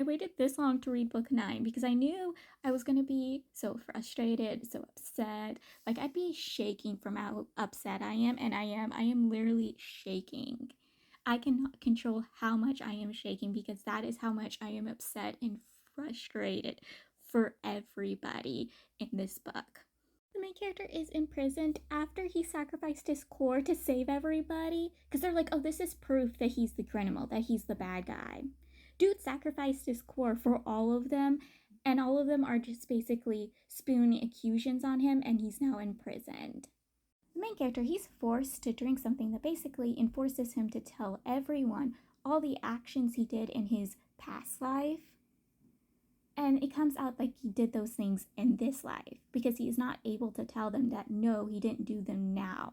I waited this long to read book 9 because I knew I was going to be so frustrated, so upset. Like, I'd be shaking from how upset I am, and I am. I am literally shaking. I cannot control how much I am shaking because that is how much I am upset and frustrated for everybody in this book. The main character is imprisoned after he sacrificed his core to save everybody because they're like, oh, this is proof that he's the criminal, that he's the bad guy. Dude sacrificed his core for all of them, and all of them are just basically spewing accusations on him, and he's now imprisoned. The main character, he's forced to drink something that basically enforces him to tell everyone all the actions he did in his past life. And it comes out like he did those things in this life because he is not able to tell them that no, he didn't do them now.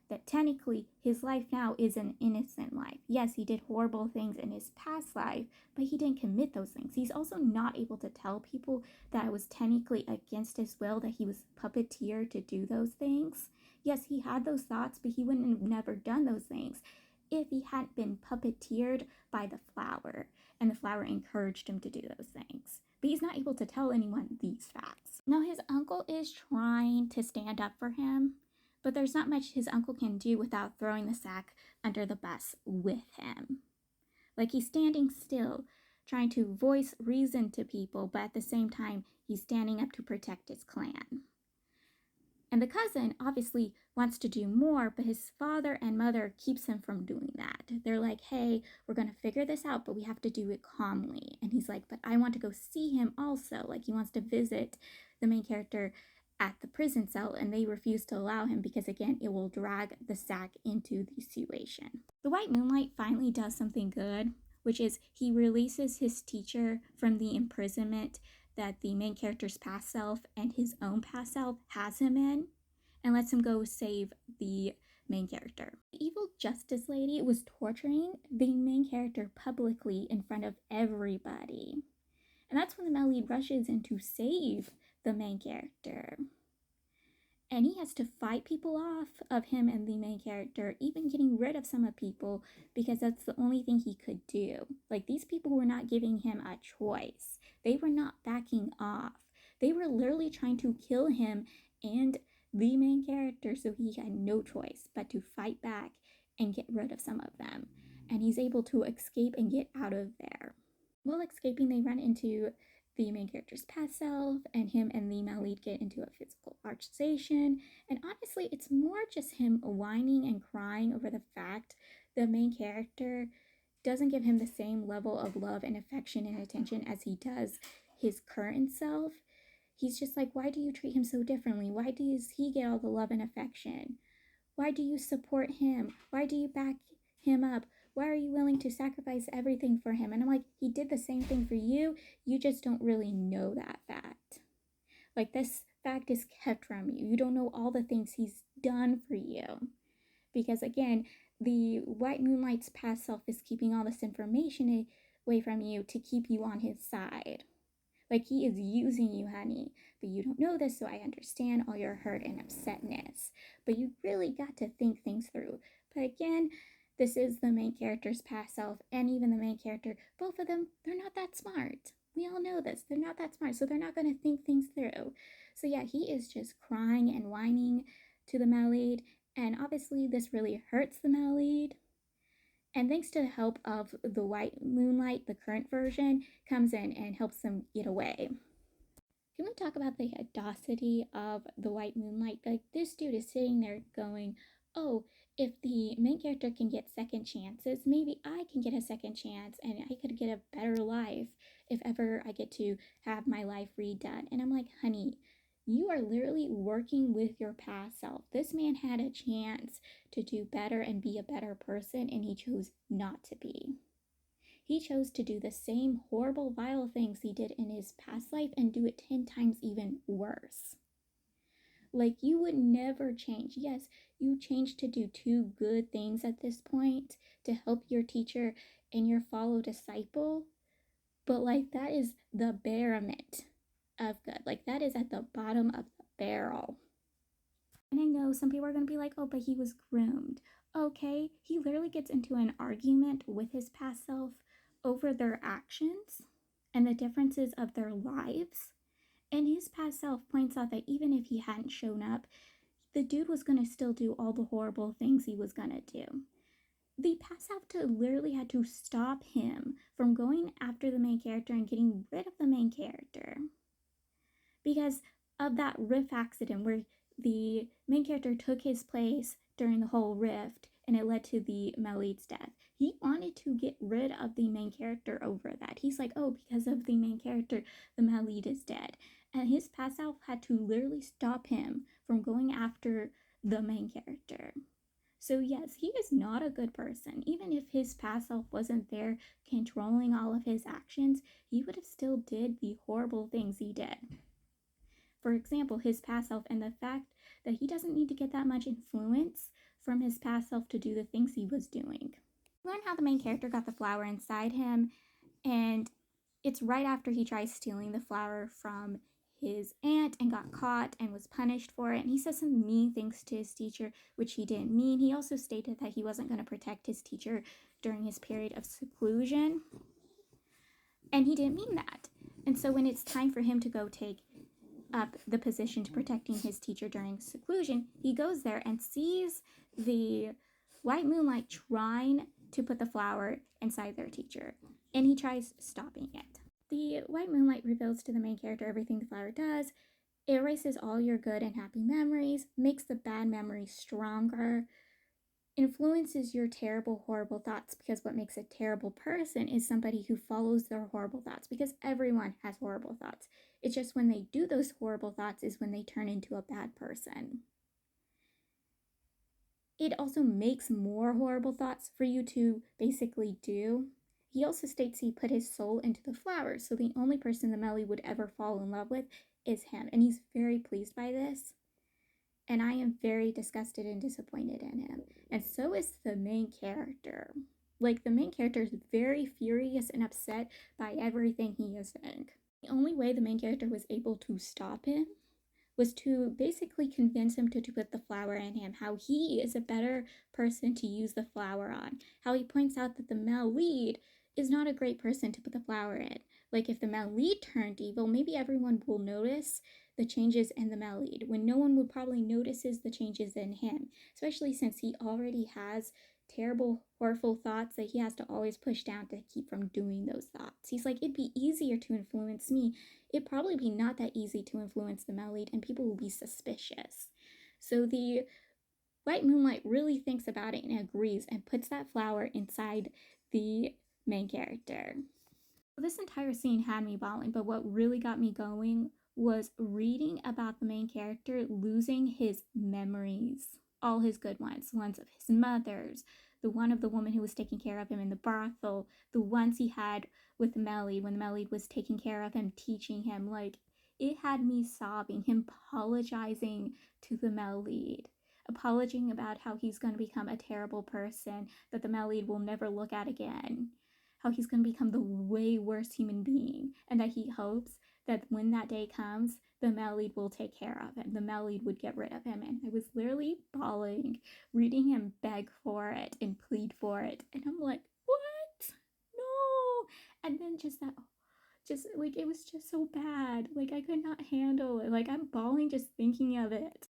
That technically his life now is an innocent life. Yes, he did horrible things in his past life, but he didn't commit those things. He's also not able to tell people that it was technically against his will that he was puppeteered to do those things. Yes, he had those thoughts, but he wouldn't have never done those things if he hadn't been puppeteered by the flower and the flower encouraged him to do those things. But he's not able to tell anyone these facts. Now, his uncle is trying to stand up for him, but there's not much his uncle can do without throwing the sack under the bus with him. Like, he's standing still, trying to voice reason to people, but at the same time, he's standing up to protect his clan. And the cousin obviously wants to do more, but his father and mother keeps him from doing that. They're like, hey, we're going to figure this out, but we have to do it calmly. And he's like, but I want to go see him also. Like, he wants to visit the main character at the prison cell, and they refuse to allow him because, again, it will drag the sack into the situation. The White Moonlight finally does something good, which is he releases his teacher from the imprisonment that the main character's past self and his own past self has him in, and lets him go save the main character. The evil justice lady was torturing the main character publicly in front of everybody. And that's when the male lead rushes in to save the main character. And he has to fight people off of him and the main character, even getting rid of some of people because that's the only thing he could do. Like, these people were not giving him a choice. They were not backing off. They were literally trying to kill him and the main character, so he had no choice but to fight back and get rid of some of them. And he's able to escape and get out of there. While escaping, they run into the main character's past self, and him and the male lead get into a physical altercation. And honestly, it's more just him whining and crying over the fact the main character doesn't give him the same level of love and affection and attention as he does his current self. He's just like, why do you treat him so differently? Why does he get all the love and affection? Why do you support him? Why do you back him up? Why are you willing to sacrifice everything for him? And I'm like, he did the same thing for you. You just don't really know that fact. Like, this fact is kept from you. You don't know all the things he's done for you. Because again, the White Moonlight's past self is keeping all this information away from you to keep you on his side. Like, he is using you, honey, but you don't know this, so I understand all your hurt and upsetness. But you really got to think things through. But again, this is the main character's past self and even the main character. Both of them, they're not that smart. We all know this. They're not that smart, so they're not going to think things through. So yeah, he is just crying and whining to the male lead, and obviously this really hurts the male lead. And thanks to the help of the White Moonlight, the current version comes in and helps them get away. Can we talk about the audacity of the White Moonlight? Like, this dude is sitting there going, oh, if the main character can get second chances, maybe I can get a second chance and I could get a better life if ever I get to have my life redone. And I'm like, honey, you are literally working with your past self. This man had a chance to do better and be a better person, and he chose not to be. He chose to do the same horrible, vile things he did in his past life and do it 10 times even worse. Like, you would never change. Yes, you changed to do 2 good things at this point to help your teacher and your follow disciple, but like, that is the barement of good. Like, that is at the bottom of the barrel. And I know some people are going to be like, oh, but he was groomed. Okay, he literally gets into an argument with his past self over their actions. and the differences of their lives. And his past self points out that even if he hadn't shown up, the dude was gonna still do all the horrible things he was gonna do. The past self literally had to stop him from going after the main character and getting rid of the main character because of that rift accident where the main character took his place during the whole rift and it led to the Melid's death. He wanted to get rid of the main character over that. He's like, oh, because of the main character, the Melid is dead. And his past self had to literally stop him from going after the main character. So yes, he is not a good person. Even if his past self wasn't there controlling all of his actions, he would have still did the horrible things he did. For example, his past self and the fact that he doesn't need to get that much influence from his past self to do the things he was doing. Learn how the main character got the flower inside him, and it's right after he tries stealing the flower from his aunt and got caught and was punished for it. And he says some mean things to his teacher, which he didn't mean. He also stated that he wasn't going to protect his teacher during his period of seclusion, and he didn't mean that. And so when it's time for him to go take up the position to protecting his teacher during seclusion, he goes there and sees the White Moonlight trying to put the flower inside their teacher, and he tries stopping it. The White Moonlight reveals to the main character everything the flower does. It erases all your good and happy memories, makes the bad memories stronger, influences your terrible, horrible thoughts, because what makes a terrible person is somebody who follows their horrible thoughts, because everyone has horrible thoughts. It's just when they do those horrible thoughts is when they turn into a bad person. It also makes more horrible thoughts for you to basically do. He also states he put his soul into the flower, so the only person the Melly would ever fall in love with is him, and he's very pleased by this. And I am very disgusted and disappointed in him. And so is the main character. Like, the main character is very furious and upset by everything he is doing. The only way the main character was able to stop him was to basically convince him to put the flower in him, how he is a better person to use the flower on, how he points out that the male lead is not a great person to put the flower in. Like, if the male lead turned evil, maybe everyone will notice the changes in the male lead, when no one would probably notices the changes in him, especially since he already has terrible, horrible thoughts that he has to always push down to keep from doing those thoughts. He's like, it'd be easier to influence me. It'd probably be not that easy to influence the male lead, and people will be suspicious. So the White Moonlight really thinks about it and agrees and puts that flower inside the main character. This entire scene had me bawling, but what really got me going was reading about the main character losing his memories, all his good ones of his mother's, the one of the woman who was taking care of him in the brothel, the ones he had with Melly when Melly was taking care of him, teaching him. Like, it had me sobbing, him apologizing to the male lead, apologizing about how he's going to become a terrible person that the male lead will never look at again, how he's going to become the way worse human being, and that he hopes that when that day comes, the male lead will take care of him. The male lead would get rid of him. And I was literally bawling, reading him beg for it and plead for it. And I'm like, what? No. And then just that, just like, it was just so bad. Like, I could not handle it. Like, I'm bawling just thinking of it.